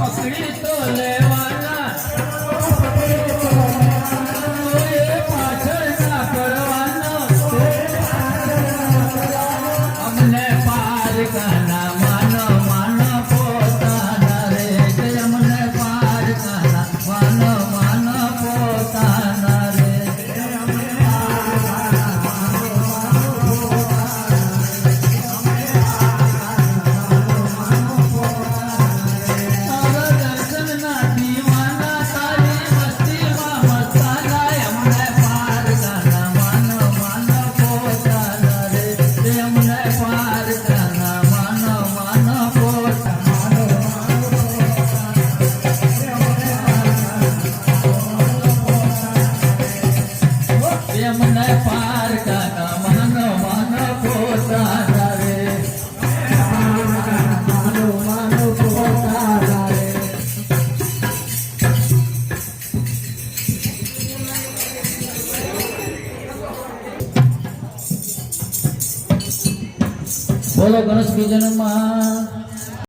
પકડી તો લેવાના પાછળ ના કરવાનો અમને પાર કાના માનો માનો પોતાના રે અમને પાર કાના માનો માનો પોતાના રે મને પાર કાના માનો માનો પોતાના રે માનો માનો પોતાના રે બોલો ગણેશ પૂજનમાં